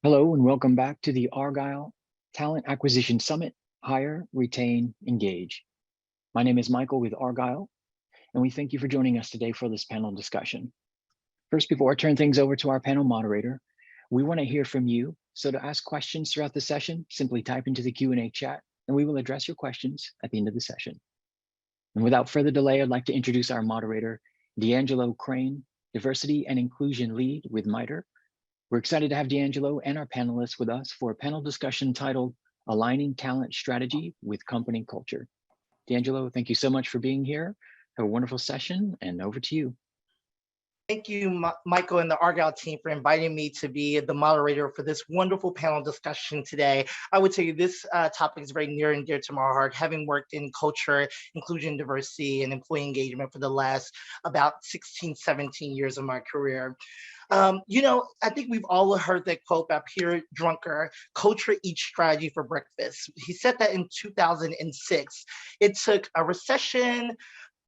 Hello and welcome back to the Argyle Talent Acquisition Summit, Hire, Retain, Engage. My name is Michael with Argyle, and we thank you for joining us today for this panel discussion. First, before I turn things over to our panel moderator, we want to hear from you. So to ask questions throughout the session, simply type into the Q&A chat, and we will address your questions at the end of the session. And without further delay, I'd like to introduce our moderator, D'Angelo Crane, Diversity and Inclusion Lead with MITRE. We're excited to have D'Angelo and our panelists with us for a panel discussion titled Aligning Talent Strategy with Company Culture. D'Angelo, thank you so much for being here. Have a wonderful session, and over to you. Thank you, Michael and the Argyle team, for inviting me to be the moderator for this wonderful panel discussion today. I would tell you this topic is very near and dear to my heart, having worked in culture, inclusion, diversity, and employee engagement for the last about 16, 17 years of my career. I think we've all heard that quote by Peter Drucker, culture eats strategy for breakfast. He said that in 2006. It took a recession,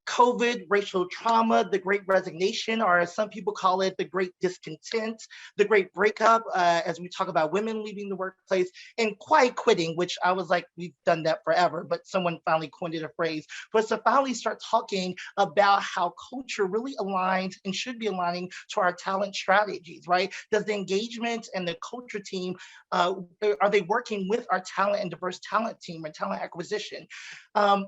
COVID, racial trauma, the great resignation, or as some people call it, the great discontent, the great breakup, as we talk about women leaving the workplace, and quiet quitting, which I was like, we've done that forever, but someone finally coined it a phrase for us to finally start talking about how culture really aligns and should be aligning to our talent strategies, right? Does the engagement and the culture team, are they working with our talent and diverse talent team and talent acquisition?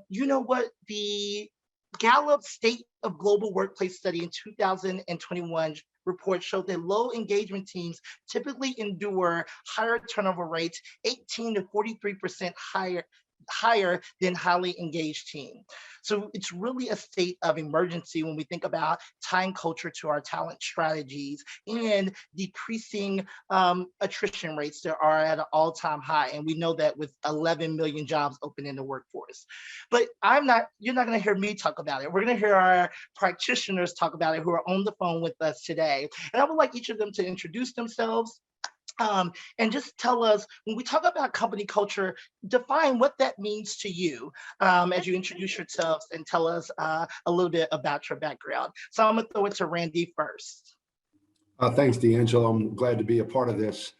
You know what? The Gallup State of Global Workplace Study in 2021 report showed that low engagement teams typically endure higher turnover rates, 18 to 43% higher than highly engaged team. So it's really a state of emergency when we think about tying culture to our talent strategies and decreasing attrition rates that are at an all-time high. And we know that with 11 million jobs open in the workforce. But you're not gonna hear me talk about it. We're gonna hear our practitioners talk about it who are on the phone with us today. And I would like each of them to introduce themselves, and just tell us, when we talk about company culture, define what that means to you, as you introduce yourselves and tell us a little bit about your background. So I'm gonna throw it to Randy first. Thanks, D'Angelo. I'm glad to be a part of this.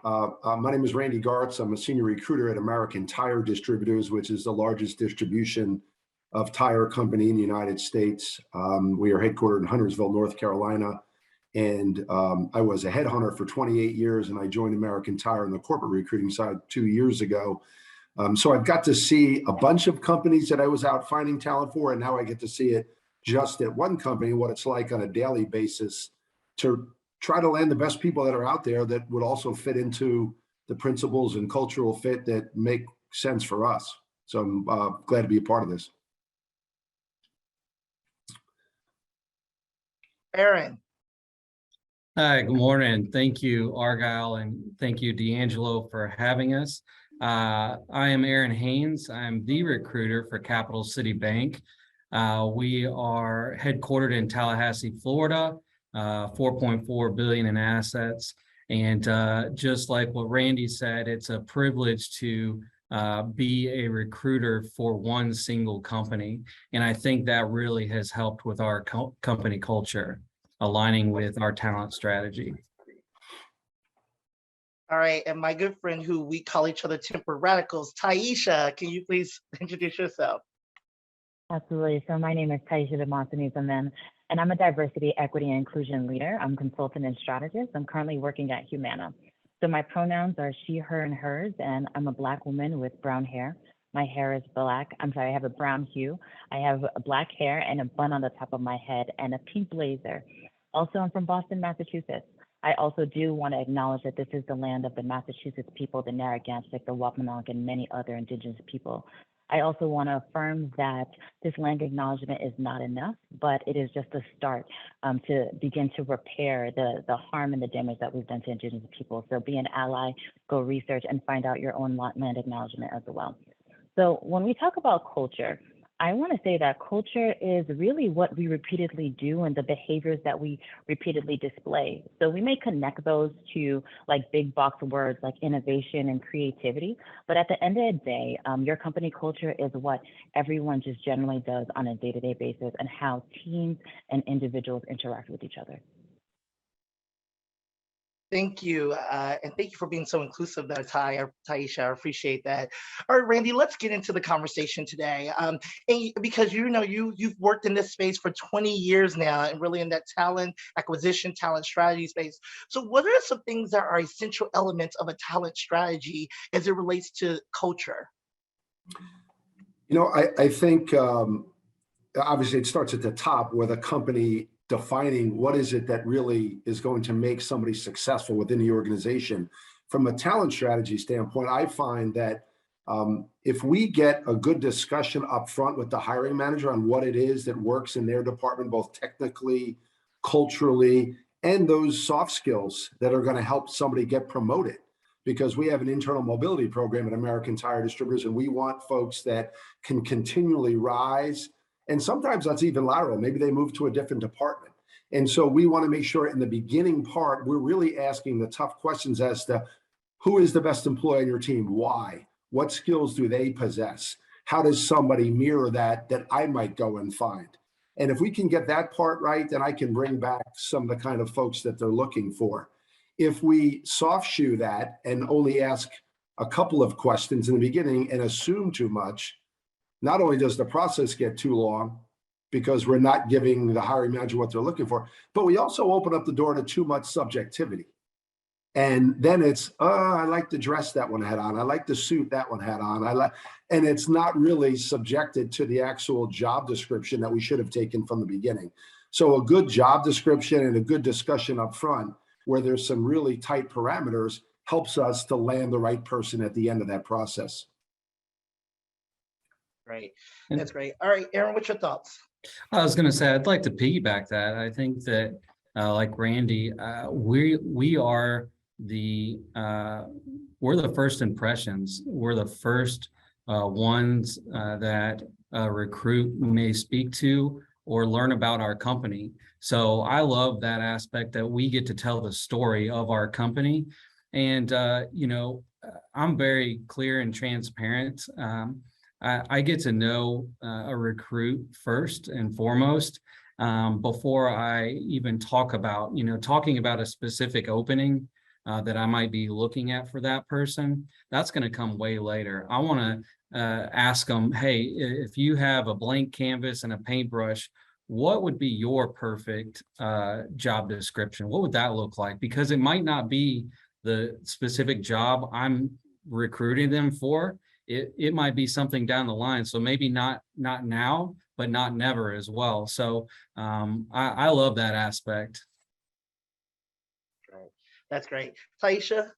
My name is Randy Gartz. I'm a senior recruiter at American Tire Distributors, which is the largest distribution of tire company in the United States. We are headquartered in Huntersville, North Carolina. And I was a headhunter for 28 years, and I joined American Tire on the corporate recruiting side 2 years ago. So I've got to see a bunch of companies that I was out finding talent for, and now I get to see it just at one company, what it's like on a daily basis to try to land the best people that are out there that would also fit into the principles and cultural fit that make sense for us. So I'm glad to be a part of this. Aaron. Hi, good morning. Thank you, Argyle, and thank you, D'Angelo, for having us. I am Aaron Haynes. I'm the recruiter for Capital City Bank. We are headquartered in Tallahassee, Florida, 4.4 billion in assets. And just like what Randy said, it's a privilege to be a recruiter for one single company. And I think that really has helped with our company culture, aligning with our talent strategy. All right, and my good friend who we call each other temper radicals, Taisha, can you please introduce yourself? Absolutely. So my name is Taisha DeMontanese, and I'm a diversity, equity, and inclusion leader. I'm a consultant and strategist. I'm currently working at Humana. So my pronouns are she, her, and hers, and I'm a Black woman with brown hair. My hair is black. I'm sorry, I have a brown hue. I have black hair and a bun on the top of my head and a pink blazer. Also, I'm from Boston, Massachusetts. I also do want to acknowledge that this is the land of the Massachusetts people, the Narragansett, the Wampanoag, and many other indigenous people. I also want to affirm that this land acknowledgement is not enough, but it is just a start to begin to repair the harm and the damage that we've done to indigenous people. So be an ally, go research, and find out your own land acknowledgement as well. So when we talk about culture, I want to say that culture is really what we repeatedly do and the behaviors that we repeatedly display. So we may connect those to like big box words like innovation and creativity, but at the end of the day, your company culture is what everyone just generally does on a day-to-day basis and how teams and individuals interact with each other. Thank you. And thank you for being so inclusive there, Taisha. I appreciate that. All right, Randy, let's get into the conversation today. Because you've worked in this space for 20 years now and really in that talent acquisition, talent strategy space. So what are some things that are essential elements of a talent strategy as it relates to culture? I think obviously it starts at the top with a company defining what is it that really is going to make somebody successful within the organization. From a talent strategy standpoint, I find that if we get a good discussion up front with the hiring manager on what it is that works in their department, both technically, culturally, and those soft skills that are going to help somebody get promoted. Because we have an internal mobility program at American Tire Distributors, and we want folks that can continually rise. And sometimes that's even lateral. Maybe they move to a different department. And so we want to make sure in the beginning part, we're really asking the tough questions as to who is the best employee on your team? Why? What skills do they possess? How does somebody mirror that I might go and find? And if we can get that part right, then I can bring back some of the kind of folks that they're looking for. If we soft shoe that and only ask a couple of questions in the beginning and assume too much, not only does the process get too long because we're not giving the hiring manager what they're looking for, but we also open up the door to too much subjectivity. And then it's, I like the dress that one had on. I like the suit that one had on. And it's not really subjected to the actual job description that we should have taken from the beginning. So a good job description and a good discussion up front where there's some really tight parameters helps us to land the right person at the end of that process. Great. That's great. All right, Aaron, what's your thoughts? I was going to say, I'd like to piggyback that. I think that, like Randy, we are we're the first impressions. We're the first ones that a recruit may speak to or learn about our company. So I love that aspect that we get to tell the story of our company. And, I'm very clear and transparent. I get to know a recruit first and foremost before I even talking about a specific opening that I might be looking at for that person. That's going to come way later. I want to ask them, hey, if you have a blank canvas and a paintbrush, what would be your perfect job description? What would that look like? Because it might not be the specific job I'm recruiting them for. It might be something down the line. So maybe not now, but not never as well. So I love that aspect. That's great. Taisha?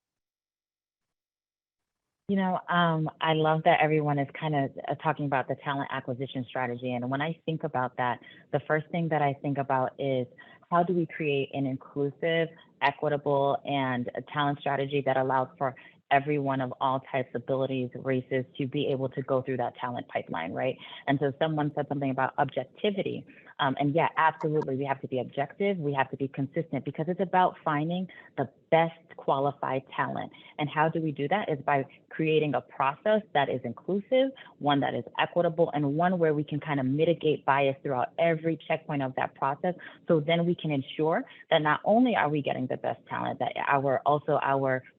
I love that everyone is kind of talking about the talent acquisition strategy. And when I think about that, the first thing that I think about is how do we create an inclusive, equitable, and a talent strategy that allows for everyone of all types, abilities, races to be able to go through that talent pipeline, right? And so someone said something about objectivity. And yeah, absolutely, we have to be objective, we have to be consistent, because it's about finding the best qualified talent. And how do we do that? Is by creating a process that is inclusive, one that is equitable, and one where we can kind of mitigate bias throughout every checkpoint of that process. So then we can ensure that not only are we getting the best talent, that our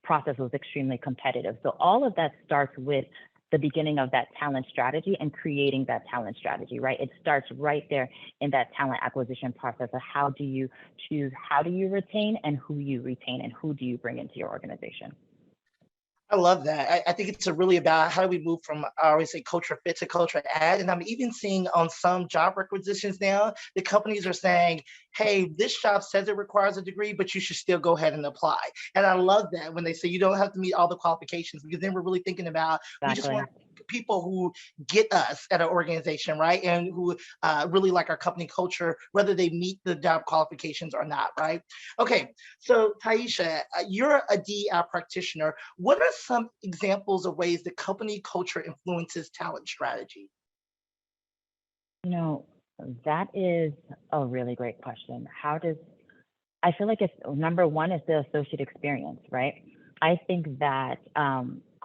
process was extremely competitive. So all of that starts with the beginning of that talent strategy and creating that talent strategy, right? It starts right there in that talent acquisition process of how do you choose, how do you retain, and who you retain, and who do you bring into your organization. I love that. I think it's really about how do we move from, I always say, culture fit to culture add. And I'm even seeing on some job requisitions now, the companies are saying, hey, this job says it requires a degree, but you should still go ahead and apply. And I love that when they say you don't have to meet all the qualifications, because then we're really thinking about, we just want people who get us at an organization, right? And who really like our company culture, whether they meet the job qualifications or not, right? Okay, so Taisha, you're a DEI practitioner. What are some examples of ways the company culture influences talent strategy? That is a really great question. I feel like it's number one is the associate experience, right? I think that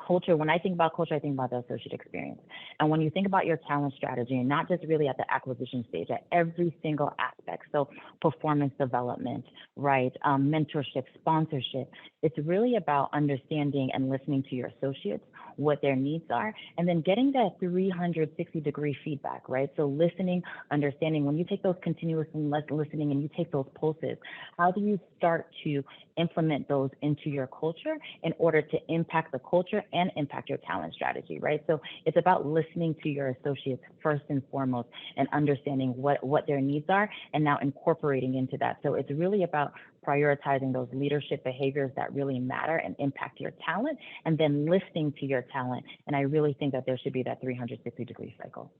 culture, when I think about culture, I think about the associate experience. And when you think about your talent strategy, and not just really at the acquisition stage, at every single aspect, so performance development, right, mentorship, sponsorship, it's really about understanding and listening to your associates, what their needs are, and then getting that 360-degree feedback, right? So listening, understanding, when you take those continuous and listening and you take those pulses, how do you start to implement those into your culture in order to impact the culture and impact your talent strategy, right? So it's about listening to your associates first and foremost and understanding what their needs are and now incorporating into that. So it's really about prioritizing those leadership behaviors that really matter and impact your talent, and then listening to your talent. And I really think that there should be that 360-degree cycle.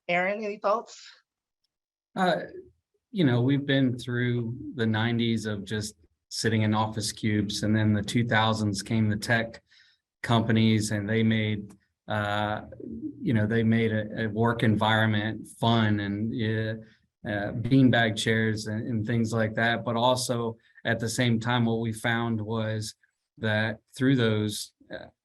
Aaron, any thoughts? We've been through the 90s of just sitting in office cubes, and then the 2000s came the tech companies, and they made a work environment fun, and beanbag chairs and things like that. But also at the same time, what we found was that through those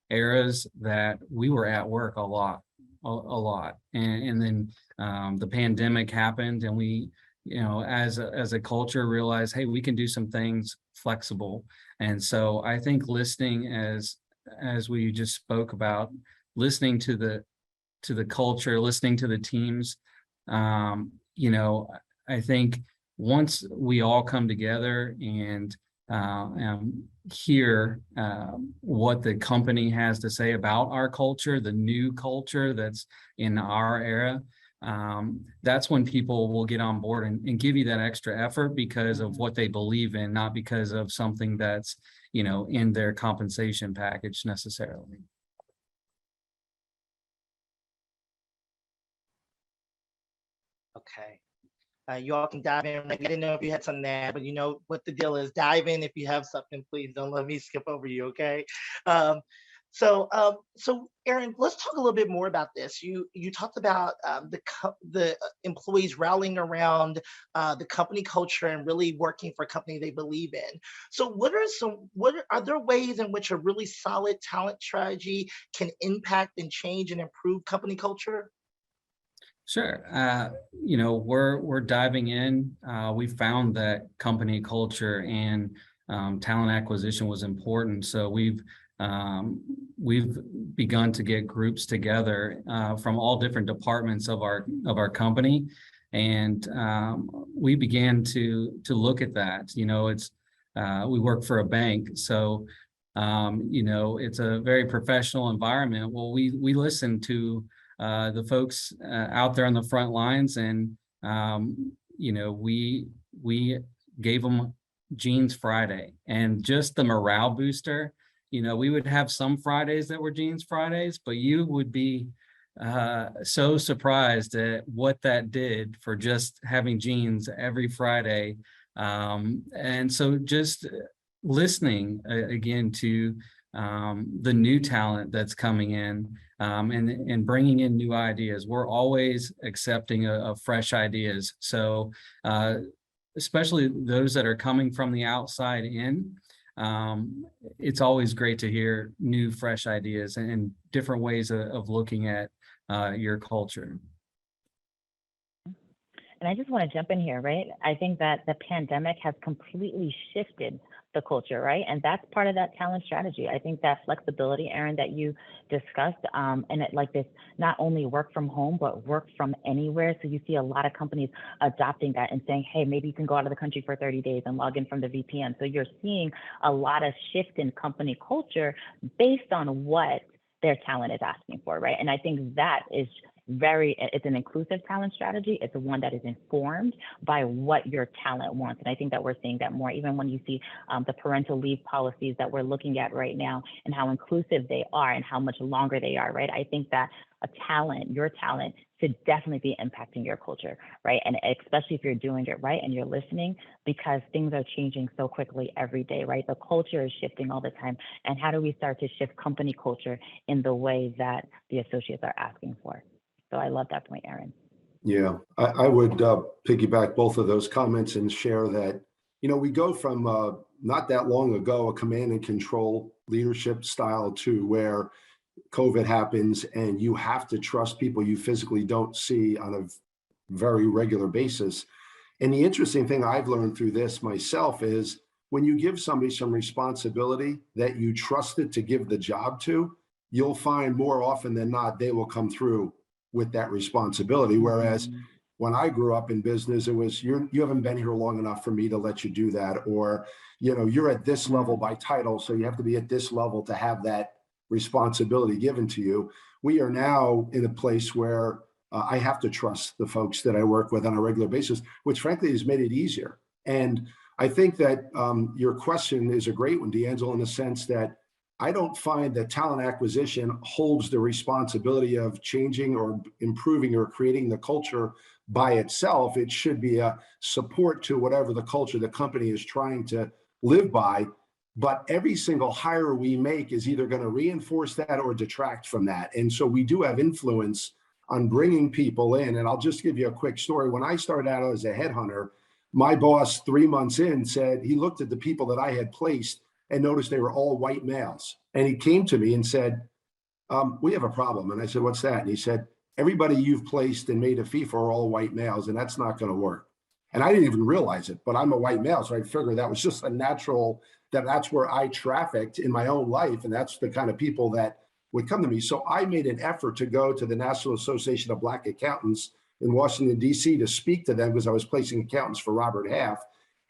eras that we were at work a lot. And then the pandemic happened, and we, as a culture, realized, hey, we can do some things flexible. And so I think listening, as we just spoke about, listening to the culture, listening to the teams, I think once we all come together and hear what the company has to say about our culture, the new culture that's in our era, that's when people will get on board and give you that extra effort because of what they believe in, not because of something that's, in their compensation package necessarily. Okay. You all can dive in. I didn't know if you had something to add, but you know what the deal is. Dive in if you have something, please. Don't let me skip over you, okay? So Aaron, let's talk a little bit more about this. You talked about the employees rallying around the company culture and really working for a company they believe in. So are there ways in which a really solid talent strategy can impact and change and improve company culture? Sure. We're diving in. We found that company culture and talent acquisition was important. So we've begun to get groups together from all different departments of our company, and we began to look at that. We work for a bank, so it's a very professional environment. Well, we listen to the folks out there on the front lines, and we gave them Jeans Friday, and just the morale booster. We would have some Fridays that were Jeans Fridays, but you would be so surprised at what that did for just having jeans every Friday. And so just listening again to the new talent that's coming in, and bringing in new ideas. We're always accepting of fresh ideas. So especially those that are coming from the outside in, it's always great to hear new, fresh ideas and different ways of looking at your culture. And I just want to jump in here, right? I think that the pandemic has completely shifted the culture, right? And that's part of that talent strategy. I think that flexibility, Aaron, that you discussed, and it like this, not only work from home, but work from anywhere. So you see a lot of companies adopting that and saying, hey, maybe you can go out of the country for 30 days and log in from the VPN. So you're seeing a lot of shift in company culture based on what their talent is asking for, right? And I think that is it's an inclusive talent strategy. It's one that is informed by what your talent wants. And I think that we're seeing that more, even when you see the parental leave policies that we're looking at right now and how inclusive they are and how much longer they are, right? I think that your talent should definitely be impacting your culture, right? And especially if you're doing it right and you're listening, because things are changing so quickly every day, right? The culture is shifting all the time. And how do we start to shift company culture in the way that the associates are asking for? So I love that point, Aaron. Yeah, I would piggyback both of those comments and share that, we go from not that long ago, a command and control leadership style too, where COVID happens and you have to trust people you physically don't see on a very regular basis. And the interesting thing I've learned through this myself is when you give somebody some responsibility that you trusted to give the job to, you'll find more often than not, they will come through with that responsibility. Whereas when I grew up in business, it was, you haven't been here long enough for me to let you do that. Or, you're at this level by title, so you have to be at this level to have that responsibility given to you. We are now in a place where I have to trust the folks that I work with on a regular basis, which frankly has made it easier. And I think that your question is a great one, D'Angelo, in the sense that I don't find that talent acquisition holds the responsibility of changing or improving or creating the culture by itself. It should be a support to whatever the culture the company is trying to live by. But every single hire we make is either going to reinforce that or detract from that. And so we do have influence on bringing people in. And I'll just give you a quick story. When I started out as a headhunter, my boss 3 months in said he looked at the people that I had placed and noticed they were all white males. And he came to me and said, we have a problem. And I said, what's that? And he said, everybody you've placed and made a fee for are all white males, and that's not going to work. And I didn't even realize it, but I'm a white male. So I figured that was just a natural, that's where I trafficked in my own life. And that's the kind of people that would come to me. So I made an effort to go to the National Association of Black Accountants in Washington, D.C. to speak to them because I was placing accountants for Robert Half.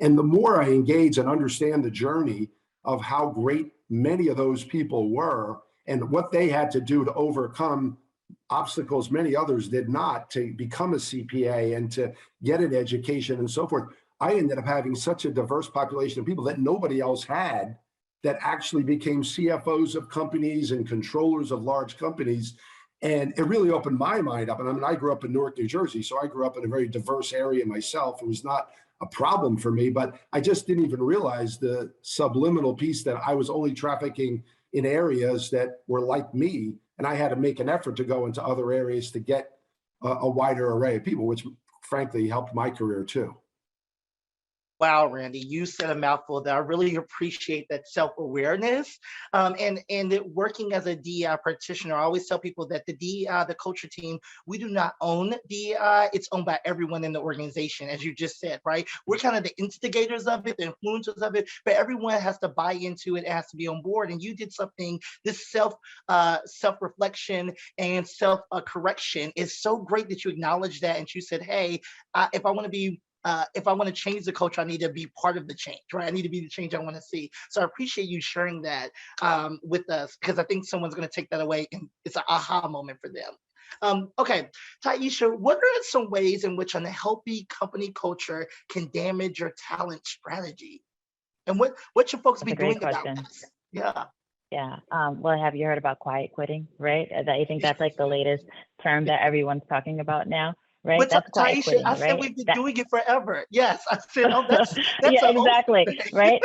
And the more I engage and understand the journey of how great many of those people were and what they had to do to overcome obstacles many others did not to become a CPA and to get an education and so forth, I ended up having such a diverse population of people that nobody else had that actually became CFOs of companies and controllers of large companies. And it really opened my mind up. And I mean, I grew up in Newark, New Jersey, so I grew up in a very diverse area myself. It was not a problem for me, but I just didn't even realize the subliminal piece that I was only trafficking in areas that were like me. And I had to make an effort to go into other areas to get a wider array of people, which frankly helped my career too. Wow, Randy, you said a mouthful there. I really appreciate that self-awareness. And working as a DEI practitioner, I always tell people that the DEI, the culture team, we do not own DEI. It's owned by everyone in the organization, as you just said, right? We're kind of the instigators of it, the influencers of it, but everyone has to buy into it, it has to be on board. And you did something, this self-reflection and self-correction is so great that you acknowledge that. And you said, hey, if I want to change the culture, I need to be part of the change, right? I need to be the change I want to see. So I appreciate you sharing that with us, because I think someone's going to take that away and it's an aha moment for them. Okay, Taisha, what are some ways in which a healthy company culture can damage your talent strategy? And what should folks be doing about this? Yeah. Yeah. Well, have you heard about quiet quitting, right? I think that's like the latest term that everyone's talking about now. Right, but that's quiet Taisha, quitting, I said right? we've been doing it forever. Yes, I said, oh, that's yeah, an exactly, old thing. right?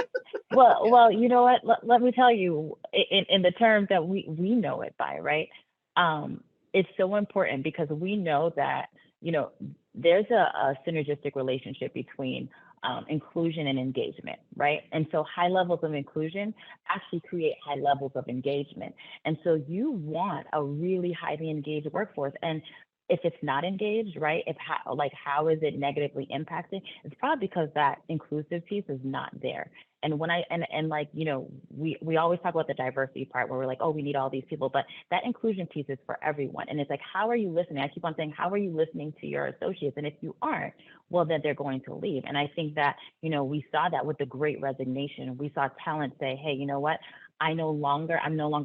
Well, you know what? Let me tell you, in the terms that we know it by, right? It's so important because we know that there's a synergistic relationship between inclusion and engagement, right? And so high levels of inclusion actually create high levels of engagement. And so you want a really highly engaged workforce. And if it's not engaged, right? How is it negatively impacted? It's probably because that inclusive piece is not there. And when we always talk about the diversity part where we're like, oh, we need all these people, but that inclusion piece is for everyone. And it's like, how are you listening? I keep on saying, how are you listening to your associates? And if you aren't, well, then they're going to leave. And I think that, we saw that with the Great Resignation. We saw talent say, hey, you know what? I'm no longer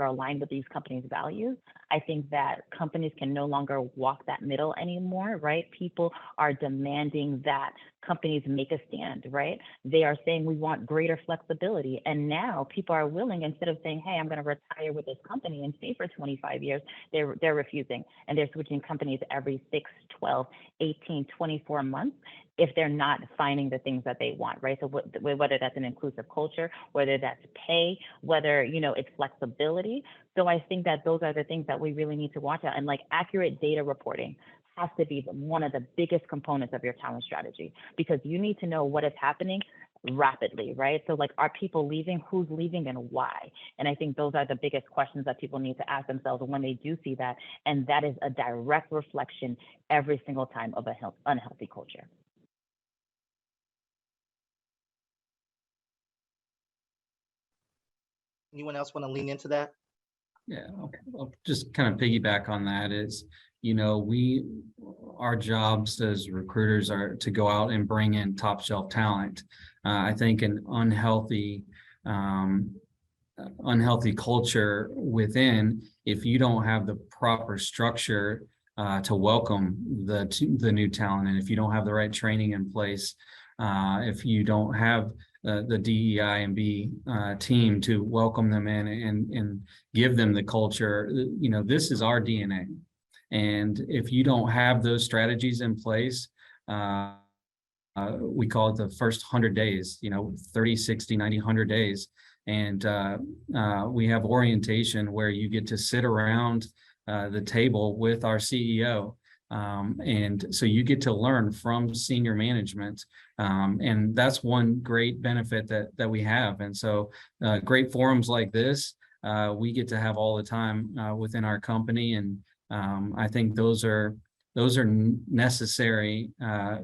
aligned with these companies' values. I think that companies can no longer walk that middle anymore, right? People are demanding that companies make a stand, right? They are saying we want greater flexibility. And now people are willing, instead of saying, hey, I'm going to retire with this company and stay for 25 years, they're refusing. And they're switching companies every 6, 12, 18, 24 months if they're not finding the things that they want, right? So whether that's an inclusive culture, whether that's pay, whether, it's flexibility. So I think that those are the things that we really need to watch out. And accurate data reporting has to be one of the biggest components of your talent strategy, because you need to know what is happening rapidly, right? So like, are people leaving? Who's leaving and why? And I think those are the biggest questions that people need to ask themselves when they do see that. And that is a direct reflection every single time of a unhealthy culture. Anyone else want to lean into that? Yeah, okay. I'll just kind of piggyback on that is, our jobs as recruiters are to go out and bring in top shelf talent. I think an unhealthy culture within, if you don't have the proper structure to welcome the new talent, and if you don't have the right training in place, if you don't have the DEI and B team to welcome them in and give them the culture, this is our DNA. And if you don't have those strategies in place, we call it the first 100 days, 30, 60, 90, 100 days. And we have orientation where you get to sit around the table with our CEO. And so you get to learn from senior management. And that's one great benefit that we have. And so great forums like this, we get to have all the time within our company. And I think those are necessary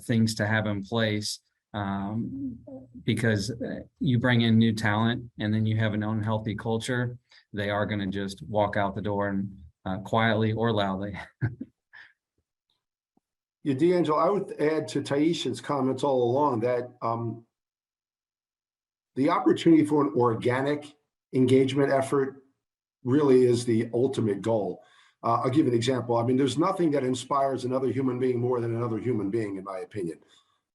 things to have in place, because you bring in new talent and then you have an unhealthy culture, they are going to just walk out the door and quietly or loudly. Yeah, D'Angelo, I would add to Taisha's comments all along that the opportunity for an organic engagement effort really is the ultimate goal. I'll give you an example. I mean, there's nothing that inspires another human being more than another human being, in my opinion.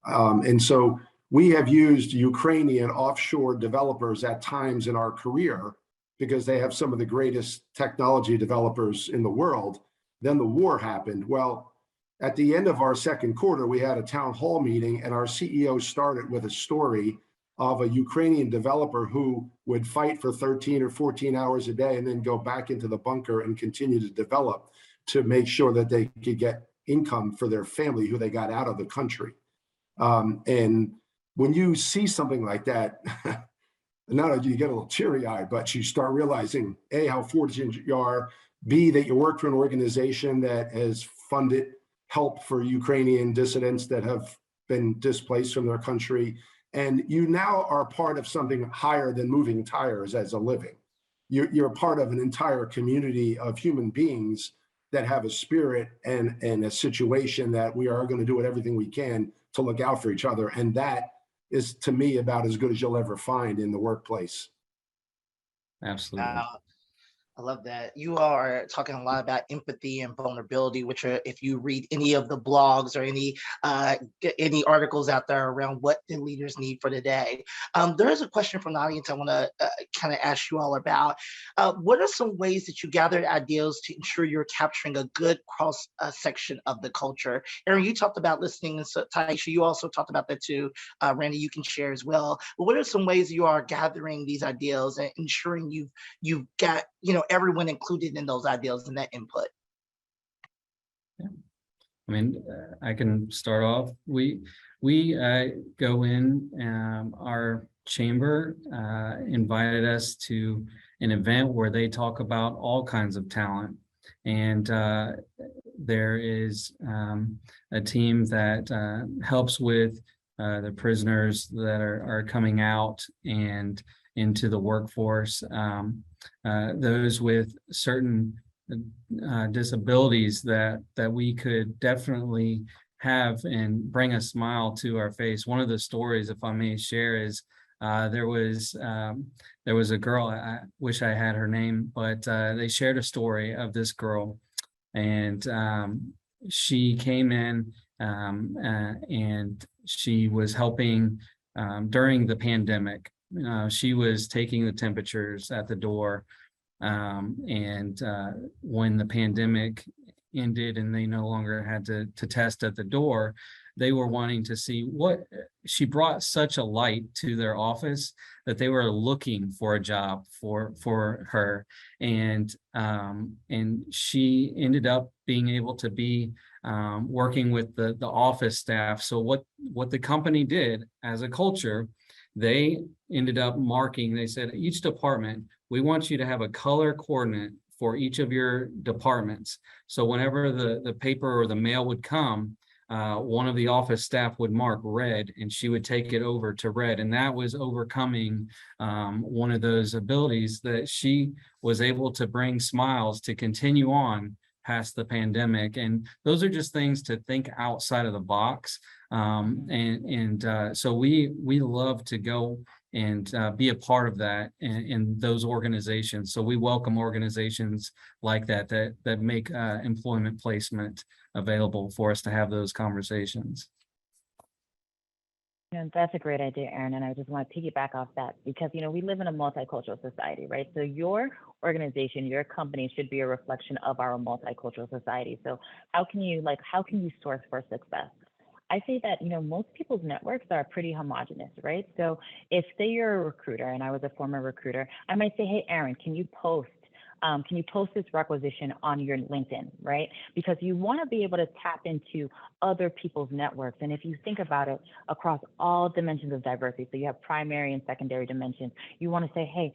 And so we have used Ukrainian offshore developers at times in our career because they have some of the greatest technology developers in the world. Then the war happened. Well, at the end of our second quarter, we had a town hall meeting, and our CEO started with a story of a Ukrainian developer who would fight for 13 or 14 hours a day and then go back into the bunker and continue to develop to make sure that they could get income for their family who they got out of the country. And when you see something like that, not only do you get a little teary-eyed, but you start realizing, A, how fortunate you are, B, that you work for an organization that has funded help for Ukrainian dissidents that have been displaced from their country. And you now are part of something higher than moving tires as a living. You're part of an entire community of human beings that have a spirit and a situation that we are going to do everything we can to look out for each other. And that is, to me, about as good as you'll ever find in the workplace. Absolutely. I love that. You are talking a lot about empathy and vulnerability, which are, if you read any of the blogs or any articles out there around what the leaders need for today. There is a question from the audience I want to kind of ask you all about. What are some ways that you gathered ideas to ensure you're capturing a good cross section of the culture? Aaron, you talked about listening, and so, Taisha, you also talked about that too. Randy, you can share as well. But what are some ways you are gathering these ideas and ensuring you've got everyone included in those ideas and that input? Yeah. I mean, I can start off. We go in, our chamber invited us to an event where they talk about all kinds of talent. And there is a team that helps with the prisoners that are coming out and into the workforce, those with certain disabilities that we could definitely have and bring a smile to our face. One of the stories, if I may share, is there was a girl, I wish I had her name, but they shared a story of this girl, and she came in and she was helping during the pandemic. She was taking the temperatures at the door, and when the pandemic ended and they no longer had to test at the door, they were wanting to see what she brought. Such a light to their office that they were looking for a job for her, and she ended up being able to be working with the office staff. So what the company did as a culture, they ended up marking, they said, each department, we want you to have a color coordinate for each of your departments. So whenever the paper or the mail would come, one of the office staff would mark red and she would take it over to red. And that was overcoming one of those abilities that she was able to bring smiles to continue on past the pandemic. And those are just things to think outside of the box. So we love to go and be a part of that in those organizations. So we welcome organizations like that make employment placement available for us to have those conversations. That's a great idea, Aaron, and I just want to piggyback off that because, we live in a multicultural society, right? So your organization, your company should be a reflection of our multicultural society. So how can you source for success? I say that, most people's networks are pretty homogenous, right? So if, say, you're a recruiter, and I was a former recruiter, I might say, hey, Aaron, can you post this requisition on your LinkedIn, right? Because you want to be able to tap into other people's networks. And if you think about it across all dimensions of diversity, so you have primary and secondary dimensions, you want to say, hey,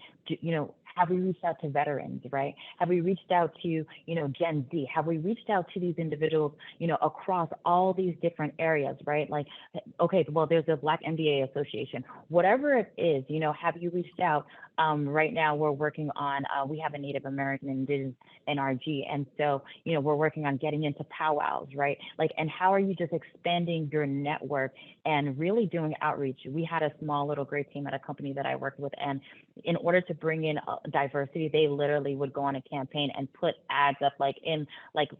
have we reached out to veterans, right? Have we reached out to, Gen Z? Have we reached out to these individuals, across all these different areas, right? Like, okay, well, there's a Black MBA Association. Whatever it is, have you reached out? Right now, we're working on, we have a Native American Indigenous NRG. And so, we're working on getting into powwows, right? Like, and how are you just expanding your network and really doing outreach? We had a small little great team at a company that I worked with. And in order to bring in diversity, they literally would go on a campaign and put ads up in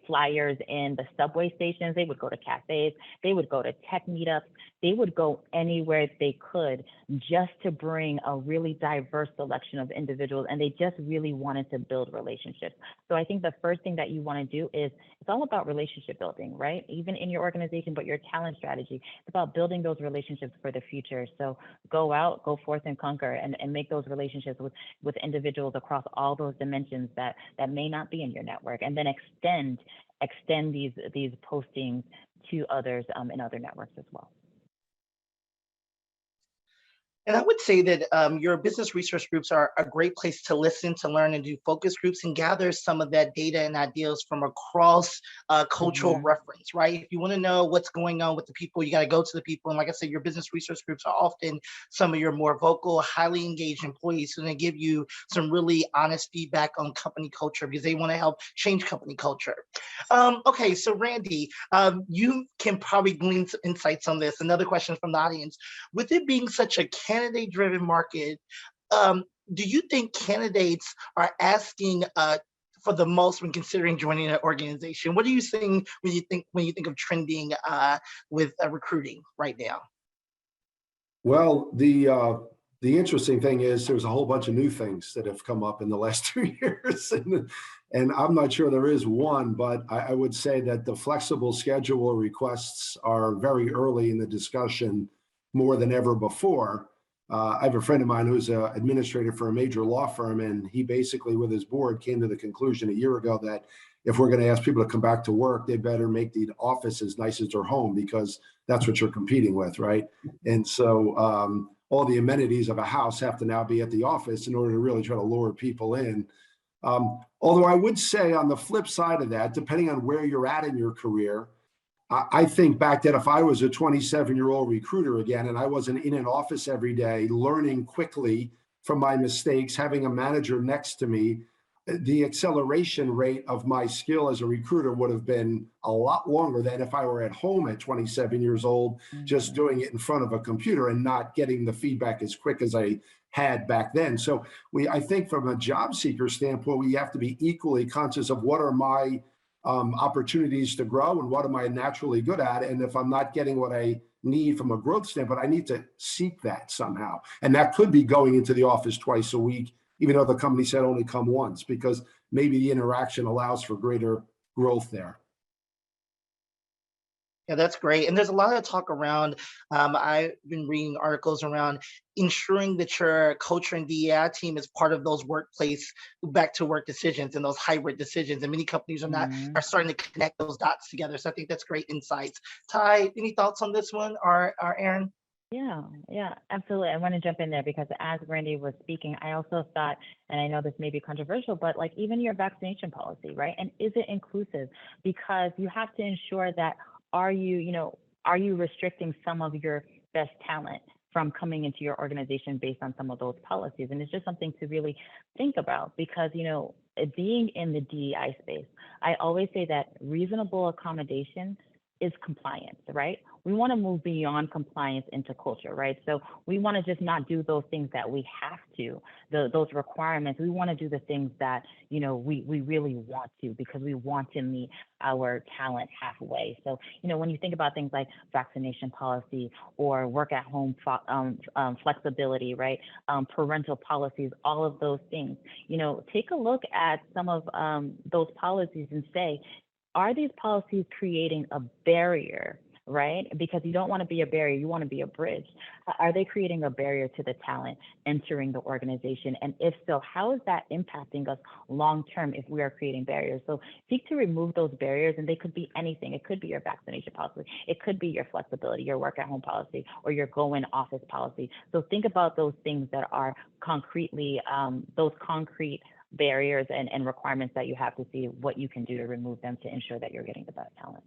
flyers in the subway stations. They would go to cafes. They would go to tech meetups. They would go anywhere they could just to bring a really diverse selection of individuals. And they just really wanted to build relationships. So I think the first thing that you want to do is it's all about relationship building, right? Even in your organization, but your talent strategy, it's about building those relationships for the future. So go out, go forth and conquer and make those relationships with individuals across all those dimensions that may not be in your network, and then extend these postings to others in other networks as well. And I would say that your business resource groups are a great place to listen, to learn, and do focus groups and gather some of that data and ideas from across cultural reference, right? If you want to know what's going on with the people, you got to go to the people. And like I said, your business resource groups are often some of your more vocal, highly engaged employees who can give you some really honest feedback on company culture because they want to help change company culture. Okay, so Randy, you can probably glean some insights on this. Another question from the audience. With it being such a candidate-driven market, do you think candidates are asking for the most when considering joining an organization? What are you seeing when you think of trending with recruiting right now? Well, the interesting thing is there's a whole bunch of new things that have come up in the last 2 years, and I'm not sure there is one, but I would say that the flexible schedule requests are very early in the discussion, more than ever before. I have a friend of mine who's an administrator for a major law firm, and he basically, with his board, came to the conclusion a year ago that if we're going to ask people to come back to work, they better make the office as nice as their home because that's what you're competing with, right? And so all the amenities of a house have to now be at the office in order to really try to lure people in. Although I would say on the flip side of that, depending on where you're at in your career, I think back that if I was a 27-year-old recruiter again, and I wasn't in an office every day, learning quickly from my mistakes, having a manager next to me, the acceleration rate of my skill as a recruiter would have been a lot longer than if I were at home at 27 years old, just doing it in front of a computer and not getting the feedback as quick as I had back then. So I think from a job seeker standpoint, we have to be equally conscious of what are my opportunities to grow and what am I naturally good at. And if I'm not getting what I need from a growth standpoint, I need to seek that somehow. And that could be going into the office twice a week, even though the company said only come once, because maybe the interaction allows for greater growth there. Yeah, that's great. And there's a lot of talk around, I've been reading articles around ensuring that your culture and DEI team is part of those workplace back to work decisions and those hybrid decisions. And many companies are starting to connect those dots together. So I think that's great insights. Ty, any thoughts on this one or Aaron? Yeah, absolutely. I want to jump in there because as Randy was speaking, I also thought, and I know this may be controversial, but like even your vaccination policy, right? And is it inclusive? Because you have to ensure that are you restricting some of your best talent from coming into your organization based on some of those policies? And it's just something to really think about because, being in the DEI space, I always say that reasonable accommodation is compliance, right? We want to move beyond compliance into culture, right? So we want to just not do those things that we have to, those requirements. We want to do the things that, we really want to because we want to meet our talent halfway. So, when you think about things like vaccination policy or work at home flexibility, right? Parental policies, all of those things, take a look at some of those policies and say, are these policies creating a barrier, right? Because you don't want to be a barrier, you want to be a bridge. Are they creating a barrier to the talent entering the organization? And if so, how is that impacting us long term if we are creating barriers? So seek to remove those barriers, and they could be anything. It could be your vaccination policy, it could be your flexibility, your work at home policy, or your go in office policy. So think about those things that are concretely, those concrete barriers and requirements that you have to see what you can do to remove them to ensure that you're getting the best talent.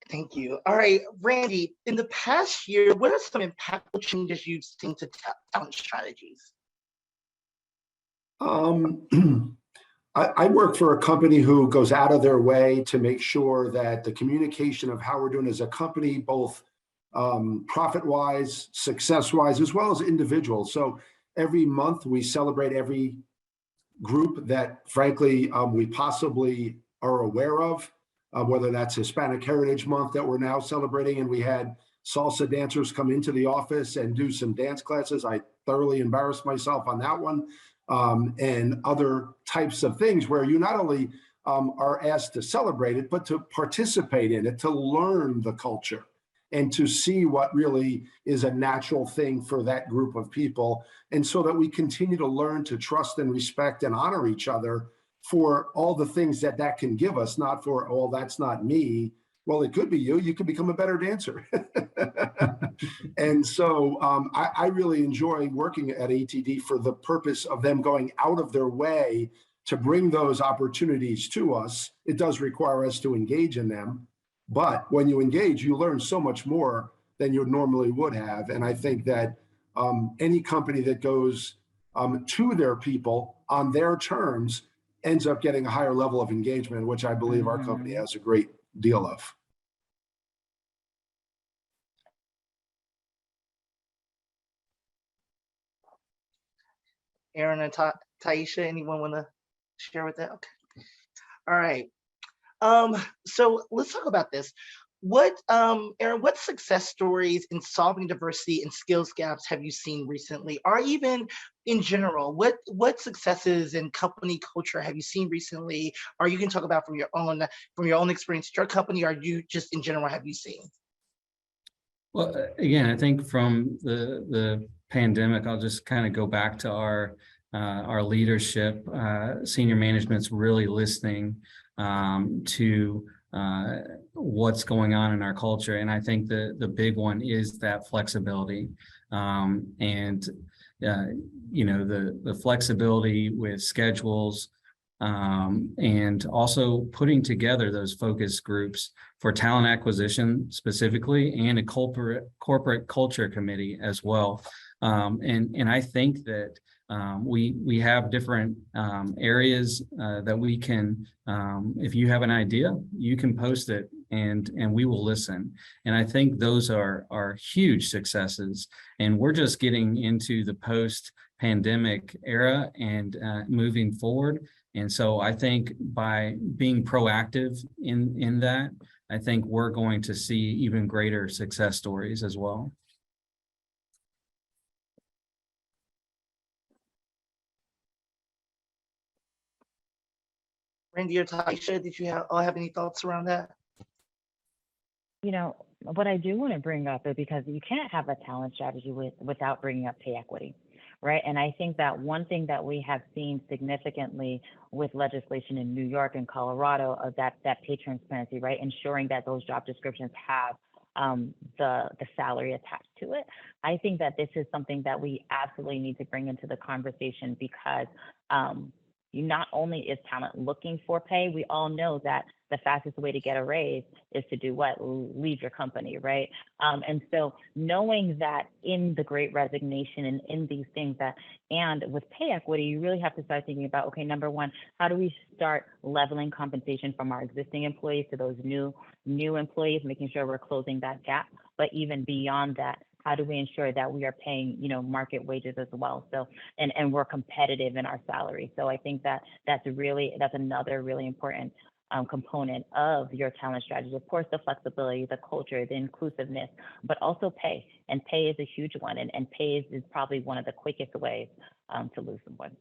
Thank you. All right, Randy, in the past year, what are some impactful changes you've seen to talent strategies? I work for a company who goes out of their way to make sure that the communication of how we're doing as a company, both profit-wise, success-wise, as well as individuals. So every month we celebrate every group that, frankly, we possibly are aware of, whether that's Hispanic Heritage Month that we're now celebrating, and we had salsa dancers come into the office and do some dance classes. I thoroughly embarrassed myself on that one, and other types of things where you not only are asked to celebrate it, but to participate in it, to learn the culture, and to see what really is a natural thing for that group of people. And so that we continue to learn to trust and respect and honor each other for all the things that that can give us, not for, oh, that's not me. Well, it could be you. You could become a better dancer. And so I really enjoy working at ATD for the purpose of them going out of their way to bring those opportunities to us. It does require us to engage in them. But when you engage, you learn so much more than you normally would have. And I think that any company that goes to their people on their terms ends up getting a higher level of engagement, which I believe our company has a great deal of. Aaron and Taisha, anyone want to share with that? Okay. All right. So let's talk about this. Aaron, what success stories in solving diversity and skills gaps have you seen recently, or even in general? What successes in company culture have you seen recently, or you can talk about from your own experience at your company, or you just in general have you seen? Well, again, I think from the pandemic, I'll just kind of go back to our leadership. Senior management's really listening to what's going on in our culture, and I think the big one is that flexibility, and the flexibility with schedules, and also putting together those focus groups for talent acquisition specifically, and a corporate culture committee as well. And I think that we have different areas that we can, if you have an idea, you can post it and we will listen. And I think those are huge successes. And we're just getting into the post-pandemic era and moving forward. And so I think by being proactive in that, I think we're going to see even greater success stories as well. Randy or Taisha, did you all have any thoughts around that? What I do want to bring up is because you can't have a talent strategy without bringing up pay equity, right? And I think that one thing that we have seen significantly with legislation in New York and Colorado of that pay transparency, right? Ensuring that those job descriptions have the salary attached to it. I think that this is something that we absolutely need to bring into the conversation because not only is talent looking for pay, we all know that the fastest way to get a raise is to do what? Leave your company, right? And so knowing that in the Great Resignation and in these things and with pay equity, you really have to start thinking about, okay, number one, how do we start leveling compensation from our existing employees to those new employees, making sure we're closing that gap. But even beyond that, how do we ensure that we are paying, market wages as well? So, and we're competitive in our salary. So I think that that's another really important component of your talent strategy. Of course, the flexibility, the culture, the inclusiveness, but also pay. And pay is a huge one. And pay is probably one of the quickest ways to lose someone.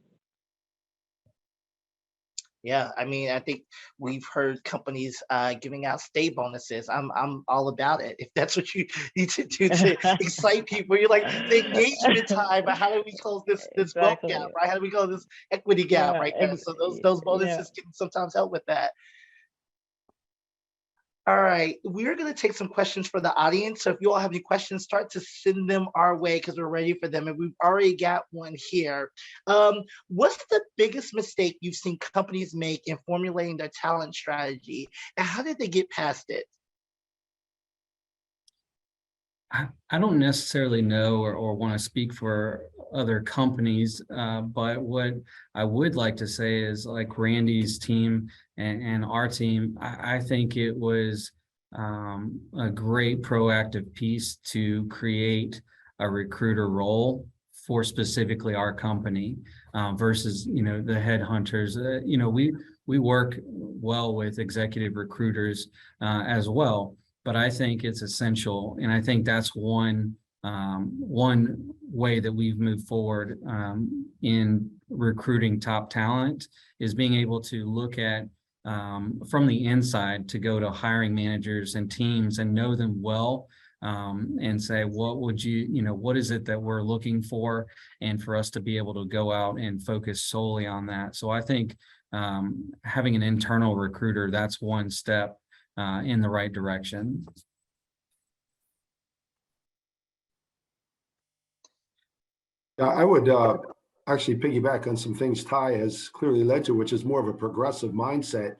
Yeah, I mean, I think we've heard companies giving out stay bonuses. I'm all about it. If that's what you need to do to excite people, you're like the engagement time. But how do we close this wealth Exactly. gap, right? How do we close this equity gap Yeah, right there? So those bonuses can sometimes help with that. All right, we're going to take some questions for the audience. So if you all have any questions, start to send them our way because we're ready for them. And we've already got one here. What's the biggest mistake you've seen companies make in formulating their talent strategy? And how did they get past it? I don't necessarily know or want to speak for other companies, but what I would like to say is like Randy's team and our team, I think it was a great proactive piece to create a recruiter role for specifically our company versus, the headhunters. We work well with executive recruiters as well. But I think it's essential, and I think that's one way that we've moved forward in recruiting top talent is being able to look at from the inside to go to hiring managers and teams and know them well and say, what is it that we're looking for, and for us to be able to go out and focus solely on that. So I think having an internal recruiter, that's one step in the right direction. I would actually piggyback on some things Ty has clearly led to, which is more of a progressive mindset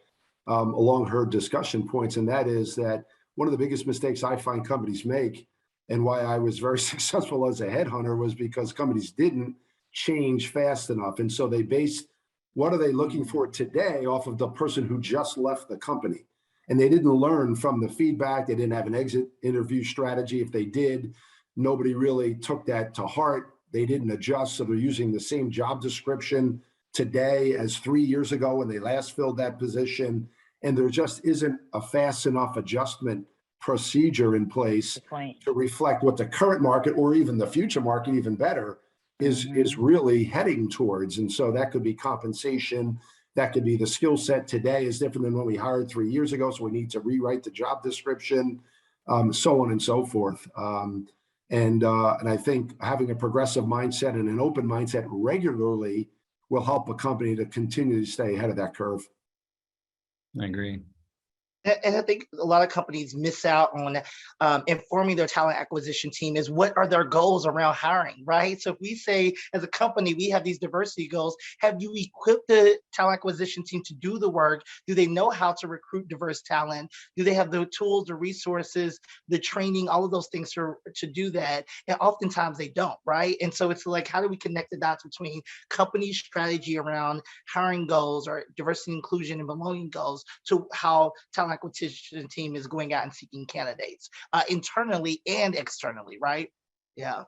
along her discussion points. And that is that one of the biggest mistakes I find companies make, and why I was very successful as a headhunter, was because companies didn't change fast enough. And so they based what are they looking for today off of the person who just left the company. And they didn't learn from the feedback. They didn't have an exit interview strategy. If they did, nobody really took that to heart. They didn't adjust. So they're using the same job description today as 3 years ago when they last filled that position. And there just isn't a fast enough adjustment procedure in place to reflect what the current market, or even the future market, even better, is really heading towards. And so that could be compensation. That could be the skill set today is different than when we hired 3 years ago. So we need to rewrite the job description, so on and so forth. And I think having a progressive mindset and an open mindset regularly will help a company to continue to stay ahead of that curve. I agree. And I think a lot of companies miss out on informing their talent acquisition team is what are their goals around hiring, right? So if we say as a company, we have these diversity goals, have you equipped the talent acquisition team to do the work? Do they know how to recruit diverse talent? Do they have the tools, the resources, the training, all of those things to do that? And oftentimes they don't, right? And so it's like, how do we connect the dots between company strategy around hiring goals or diversity, inclusion, and belonging goals to how talent acquisition team is going out and seeking candidates internally and externally, right? Yeah.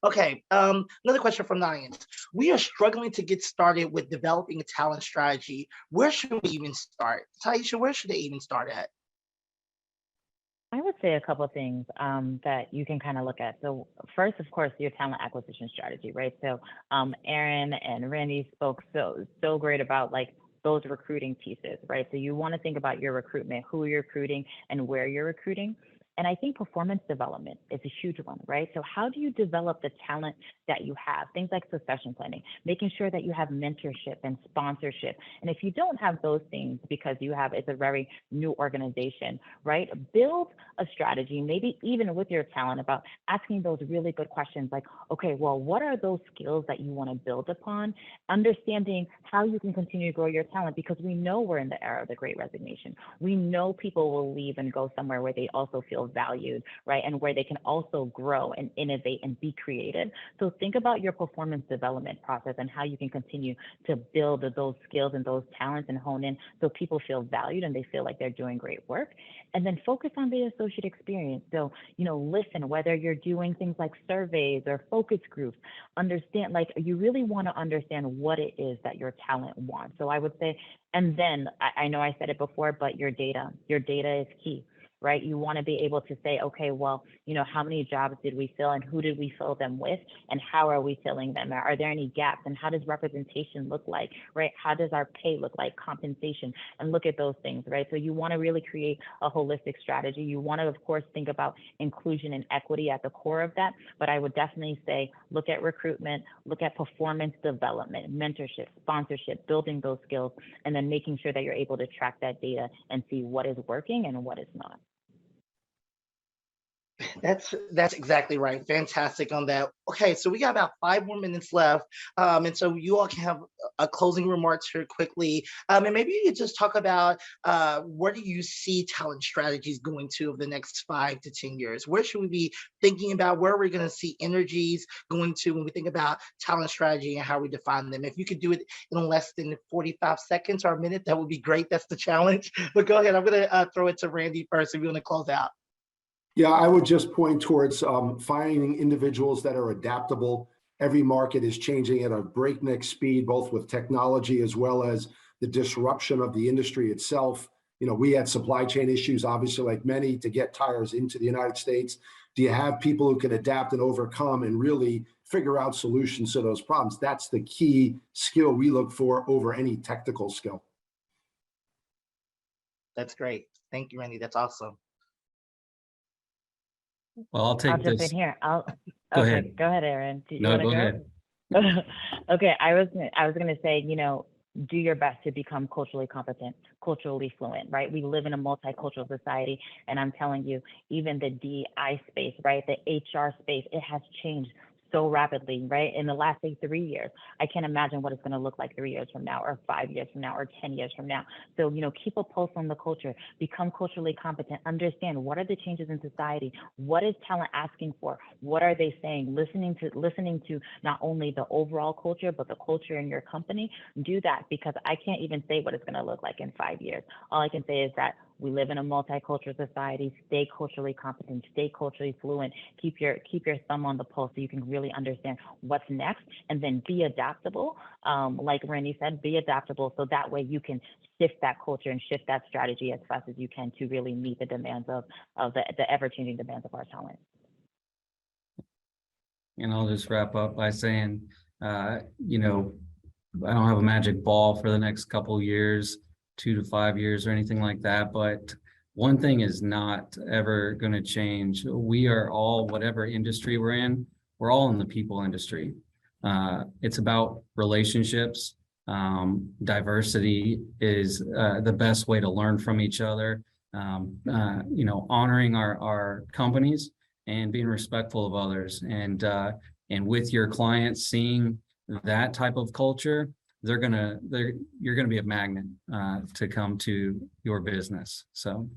Okay, another question from the audience. We are struggling to get started with developing a talent strategy. Where should we even start? Taisha, where should they even start at? I would say a couple of things that you can kind of look at. So first, of course, your talent acquisition strategy, right? So Aaron and Randy spoke so great about like those recruiting pieces, right? So you want to think about your recruitment, who you're recruiting and where you're recruiting. And I think performance development is a huge one, right? So how do you develop the talent that you have? Things like succession planning, making sure that you have mentorship and sponsorship. And if you don't have those things because it's a very new organization, right? Build a strategy, maybe even with your talent, about asking those really good questions like, okay, well, what are those skills that you want to build upon? Understanding how you can continue to grow your talent, because we know we're in the era of the Great Resignation. We know people will leave and go somewhere where they also feel valued, right? And where they can also grow and innovate and be creative. So think about your performance development process and how you can continue to build those skills and those talents and hone in so people feel valued and they feel like they're doing great work. And then focus on the associate experience. So, listen, whether you're doing things like surveys or focus groups, understand, like, you really want to understand what it is that your talent wants. So I would say, and then I know I said it before, but your data is key, right? You want to be able to say, okay, well, how many jobs did we fill and who did we fill them with and how are we filling them? Are there any gaps, and how does representation look like, right? How does our pay look like, compensation, and look at those things, right? So you want to really create a holistic strategy. You want to, of course, think about inclusion and equity at the core of that, but I would definitely say, look at recruitment, look at performance development, mentorship, sponsorship, building those skills, and then making sure that you're able to track that data and see what is working and what is not. That's exactly right. Fantastic on that. Okay, so we got about 5 more minutes left, and so you all can have a closing remarks here quickly, and maybe you could just talk about where do you see talent strategies going to over the next 5 to 10 years? Where should we be thinking about? Where are we going to see energies going to when we think about talent strategy and how we define them? If you could do it in less than 45 seconds or a minute, that would be great. That's the challenge. But go ahead. I'm going to throw it to Randy first if you want to close out. Yeah, I would just point towards finding individuals that are adaptable. Every market is changing at a breakneck speed, both with technology as well as the disruption of the industry itself. We had supply chain issues, obviously, like many, to get tires into the United States. Do you have people who can adapt and overcome and really figure out solutions to those problems? That's the key skill we look for over any technical skill. That's great. Thank you, Randy. That's awesome. Well, I'll take jump this. in here. Go Okay, ahead. go ahead, Aaron. Do you No, want to go go? ahead. Okay, I was gonna say, do your best to become culturally competent, culturally fluent, right? We live in a multicultural society, and I'm telling you, even the DI space, right, the HR space, it has changed so rapidly, right? In the last, say, 3 years, I can't imagine what it's going to look like 3 years from now, or 5 years from now, or 10 years from now. So, keep a pulse on the culture, become culturally competent, understand what are the changes in society, what is talent asking for, what are they saying, listening to not only the overall culture, but the culture in your company. Do that, because I can't even say what it's going to look like in 5 years. All I can say is that we live in a multicultural society. Stay culturally competent, stay culturally fluent, keep your thumb on the pulse so you can really understand what's next, and then be adaptable. Like Randy said, be adaptable, so that way you can shift that culture and shift that strategy as fast as you can to really meet the demands of the ever-changing demands of our talent. And I'll just wrap up by saying, I don't have a magic ball for the next couple of years, 2 to 5 years or anything like that. But one thing is not ever going to change. We are all, whatever industry we're in, we're all in the people industry. It's about relationships. Diversity is the best way to learn from each other. Honoring our companies and being respectful of others, and with your clients, seeing that type of culture, you're gonna be a magnet to come to your business. So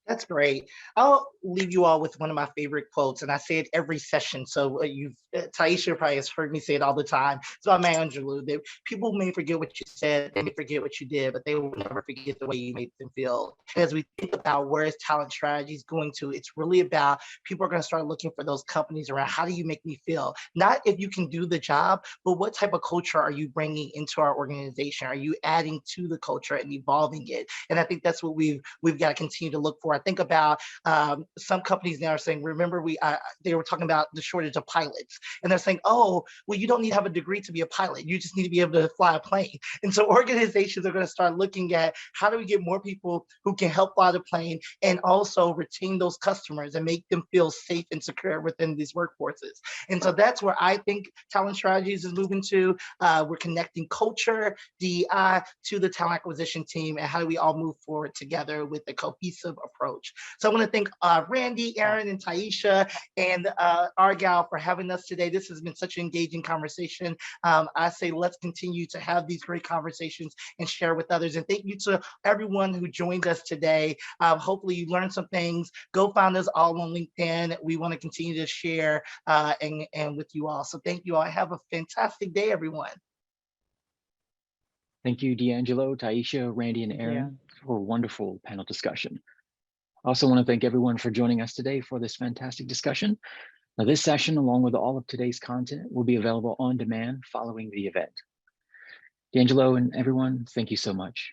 That's great. I'll leave you all with one of my favorite quotes, and I say it every session. So Taisha probably has heard me say it all the time. It's about Maya Angelou. That people may forget what you said, they may forget what you did, but they will never forget the way you made them feel. As we think about where is talent strategies going to, it's really about people are going to start looking for those companies around how do you make me feel? Not if you can do the job, but what type of culture are you bringing into our organization? Are you adding to the culture and evolving it? And I think that's what we've got to continue to look for before. I think about some companies now are saying, remember, they were talking about the shortage of pilots, and they're saying, oh, well, you don't need to have a degree to be a pilot. You just need to be able to fly a plane. And so organizations are going to start looking at how do we get more people who can help fly the plane and also retain those customers and make them feel safe and secure within these workforces. And so that's where I think Talent Strategies is moving to. We're connecting culture, DEI to the talent acquisition team, and how do we all move forward together with a cohesive approach. So I want to thank Randy, Aaron, and Taisha, and Argyle for having us today. This has been such an engaging conversation. I say let's continue to have these great conversations and share with others. And thank you to everyone who joined us today. Hopefully you learned some things. Go find us all on LinkedIn. We want to continue to share and with you all. So thank you all. Have a fantastic day, everyone. Thank you, D'Angelo, Taisha, Randy, and Aaron for a wonderful panel discussion. I also want to thank everyone for joining us today for this fantastic discussion. Now, this session, along with all of today's content, will be available on demand following the event. D'Angelo and everyone, thank you so much.